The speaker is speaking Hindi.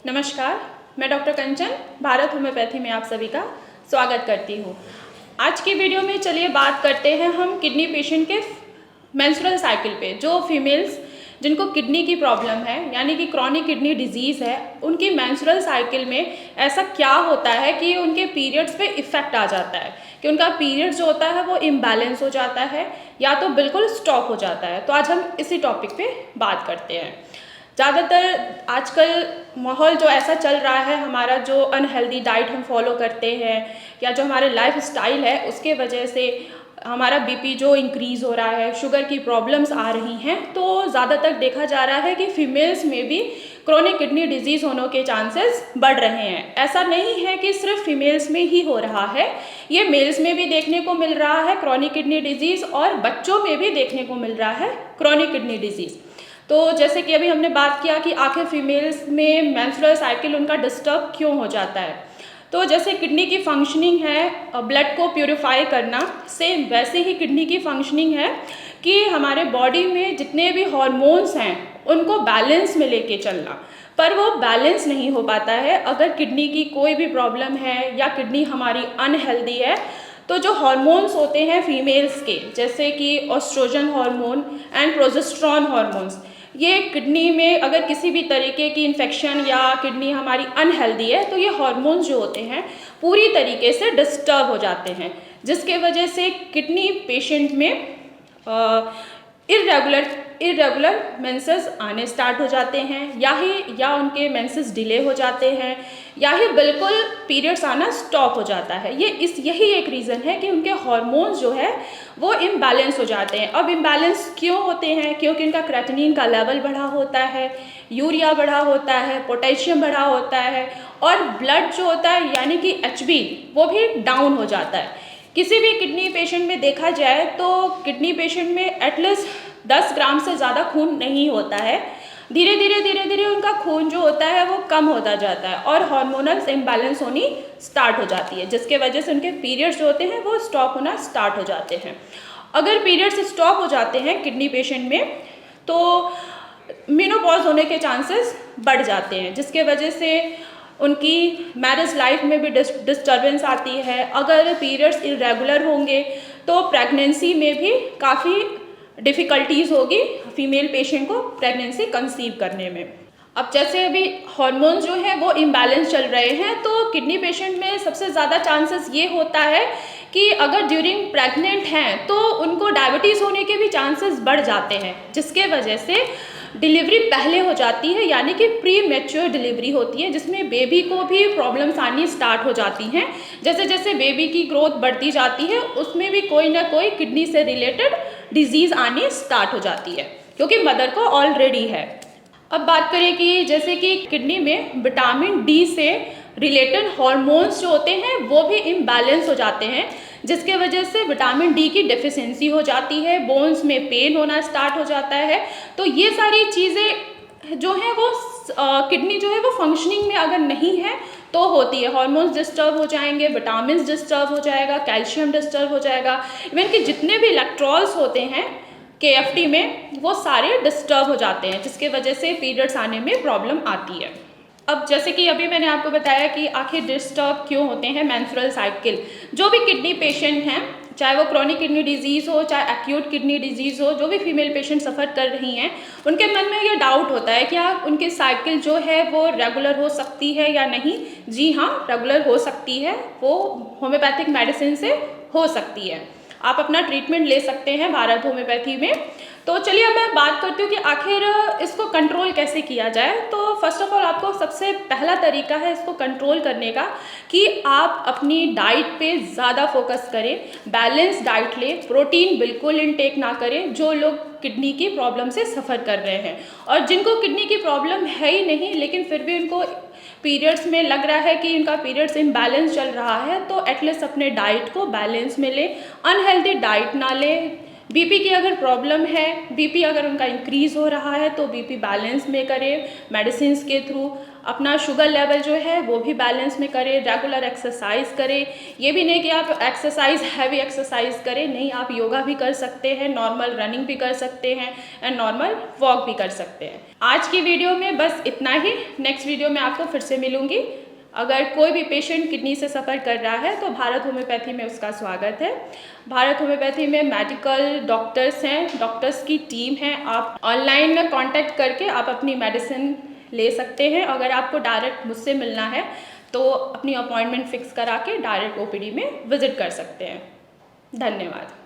नमस्कार, मैं डॉक्टर कंचन भारत होम्योपैथी में आप सभी का स्वागत करती हूँ। आज की वीडियो में चलिए बात करते हैं हम किडनी पेशेंट के मेंस्ट्रुअल साइकिल पे। जो फीमेल्स जिनको किडनी की प्रॉब्लम है यानी कि क्रॉनिक किडनी डिजीज़ है, उनकी मेंस्ट्रुअल साइकिल में ऐसा क्या होता है कि उनके पीरियड्स पे इफ़ेक्ट आ जाता है कि उनका पीरियड जो होता है वो इम्बैलेंस हो जाता है या तो बिल्कुल स्टॉप हो जाता है। तो आज हम इसी टॉपिक पे बात करते हैं। ज़्यादातर आजकल माहौल जो ऐसा चल रहा है, हमारा जो अनहेल्दी डाइट हम फॉलो करते हैं या जो हमारे लाइफ स्टाइल है उसके वजह से हमारा बीपी जो इंक्रीज़ हो रहा है, शुगर की प्रॉब्लम्स आ रही हैं, तो ज़्यादातर देखा जा रहा है कि फीमेल्स में भी क्रोनिक किडनी डिजीज़ होने के चांसेस बढ़ रहे हैं। ऐसा नहीं है कि सिर्फ फीमेल्स में ही हो रहा है, ये मेल्स में भी देखने को मिल रहा है क्रोनिक किडनी डिजीज़ और बच्चों में भी देखने को मिल रहा है क्रोनिक किडनी डिजीज़। तो जैसे कि अभी हमने बात किया कि आखिर फीमेल्स में मेंस्ट्रुअल साइकिल उनका डिस्टर्ब क्यों हो जाता है, तो जैसे किडनी की फंक्शनिंग है ब्लड को प्यूरिफाई करना, सेम वैसे ही किडनी की फंक्शनिंग है कि हमारे बॉडी में जितने भी हार्मोन्स हैं उनको बैलेंस में लेके चलना, पर वो बैलेंस नहीं हो पाता है अगर किडनी की कोई भी प्रॉब्लम है या किडनी हमारी अनहेल्दी है। तो जो हार्मोन्स होते हैं फीमेल्स के, जैसे कि oestrogen hormone and progesterone hormones, ये किडनी में अगर किसी भी तरीके की इन्फेक्शन या किडनी हमारी अनहेल्दी है तो ये हार्मोन्स जो होते हैं पूरी तरीके से डिस्टर्ब हो जाते हैं, जिसके वजह से किडनी पेशेंट में इरेगुलर मेंसेस आने स्टार्ट हो जाते हैं या उनके मेंसेस डिले हो जाते हैं या ही बिल्कुल पीरियड्स आना स्टॉप हो जाता है। यही एक रीज़न है कि उनके हार्मोन्स जो है वो इम्बैलेंस हो जाते हैं। अब इम्बैलेंस क्यों होते हैं? क्योंकि उनका क्रेटिनिन का लेवल बढ़ा होता है, यूरिया बढ़ा होता है, पोटेशियम बढ़ा होता है और ब्लड जो होता है यानी कि HB वो भी डाउन हो जाता है। किसी भी किडनी पेशेंट में देखा जाए तो किडनी पेशेंट में एटलीस्ट 10 ग्राम से ज़्यादा खून नहीं होता है। धीरे धीरे उनका खून जो होता है वो कम होता जाता है और हार्मोनल इम्बैलेंस होनी स्टार्ट हो जाती है, जिसके वजह से उनके पीरियड्स जो होते हैं वो स्टॉप होना स्टार्ट हो जाते हैं। अगर पीरियड्स स्टॉप हो जाते हैं किडनी पेशेंट में तो मेनोपॉज होने के चांसेस बढ़ जाते हैं, जिसके वजह से उनकी मैरिज लाइफ में भी डिस्टर्बेंस आती है। अगर पीरियड्स इरेगुलर होंगे तो प्रेगनेंसी में भी काफ़ी डिफ़िकल्टीज़ होगी फीमेल पेशेंट को प्रेगनेंसी कंसीव करने में। अब जैसे अभी हार्मोन्स जो है वो इम्बैलेंस चल रहे हैं तो किडनी पेशेंट में सबसे ज़्यादा चांसेस ये होता है कि अगर ड्यूरिंग प्रेग्नेंट हैं तो उनको डायबिटीज़ होने के भी चांसेस बढ़ जाते हैं, जिसके वजह से डिलीवरी पहले हो जाती है यानी कि प्री मैच्योर डिलीवरी होती है, जिसमें बेबी को भी प्रॉब्लम्स आनी स्टार्ट हो जाती हैं। जैसे जैसे बेबी की ग्रोथ बढ़ती जाती है उसमें भी कोई ना कोई किडनी से रिलेटेड डिजीज़ आनी स्टार्ट हो जाती है क्योंकि मदर को ऑलरेडी है। अब बात करें कि जैसे कि किडनी में विटामिन डी से रिलेटेड हार्मोन्स जो होते हैं वो भी इम्बैलेंस हो जाते हैं, जिसके वजह से विटामिन डी की डेफिशिएंसी हो जाती है, बोन्स में पेन होना स्टार्ट हो जाता है। तो ये सारी चीज़ें जो हैं वो किडनी जो है वो फंक्शनिंग में अगर नहीं है तो होती है। हार्मोन्स डिस्टर्ब हो जाएंगे, विटामिन डिस्टर्ब हो जाएगा, कैल्शियम डिस्टर्ब हो जाएगा, इवन कि जितने भी इलेक्ट्रॉल्स होते हैं KFT में वो सारे डिस्टर्ब हो जाते हैं, जिसके वजह से पीरियड्स आने में प्रॉब्लम आती है। अब जैसे कि अभी मैंने आपको बताया कि आखिर डिस्टर्ब क्यों होते हैं मेंस्ट्रुअल साइकिल। जो भी किडनी पेशेंट हैं, चाहे वो क्रॉनिक किडनी डिजीज़ हो चाहे एक्यूट किडनी डिजीज़ हो, जो भी फीमेल पेशेंट सफ़र कर रही हैं उनके मन में ये डाउट होता है क्या उनकी साइकिल जो है वो रेगुलर हो सकती है या नहीं। जी हाँ, रेगुलर हो सकती है, वो होम्योपैथिक मेडिसिन से हो सकती है। आप अपना ट्रीटमेंट ले सकते हैं भारत होम्योपैथी में। तो चलिए अब मैं बात करती हूँ कि आखिर इसको कंट्रोल कैसे किया जाए। तो फर्स्ट ऑफ ऑल आपको सबसे पहला तरीका है इसको कंट्रोल करने का कि आप अपनी डाइट पे ज़्यादा फोकस करें, बैलेंस डाइट लें, प्रोटीन बिल्कुल इनटेक ना करें। जो लोग किडनी की प्रॉब्लम से सफ़र कर रहे हैं और जिनको किडनी की प्रॉब्लम है ही नहीं लेकिन फिर भी उनको पीरियड्स में लग रहा है कि इनका पीरियड्स इम्बैलेंस चल रहा है, तो एटलीस्ट अपने डाइट को बैलेंस में लें, अनहेल्दी डाइट ना लें। बीपी की अगर प्रॉब्लम है, बीपी अगर उनका इंक्रीज़ हो रहा है तो बीपी बैलेंस में करें मेडिसिन के थ्रू। अपना शुगर लेवल जो है वो भी बैलेंस में करें, रेगुलर एक्सरसाइज करें। ये भी नहीं कि आप एक्सरसाइज हैवी एक्सरसाइज करें, नहीं, आप योगा भी कर सकते हैं, नॉर्मल रनिंग भी कर सकते हैं एंड नॉर्मल वॉक भी कर सकते हैं। आज की वीडियो में बस इतना ही। नेक्स्ट वीडियो में आपको फिर से मिलूंगी। अगर कोई भी पेशेंट किडनी से सफ़र कर रहा है तो भारत होम्योपैथी में उसका स्वागत है। भारत होम्योपैथी में मेडिकल डॉक्टर्स हैं, डॉक्टर्स की टीम है। आप ऑनलाइन कांटेक्ट करके आप अपनी मेडिसिन ले सकते हैं। अगर आपको डायरेक्ट मुझसे मिलना है तो अपनी अपॉइंटमेंट फिक्स करा के डायरेक्ट ओपीडी में विजिट कर सकते हैं। धन्यवाद।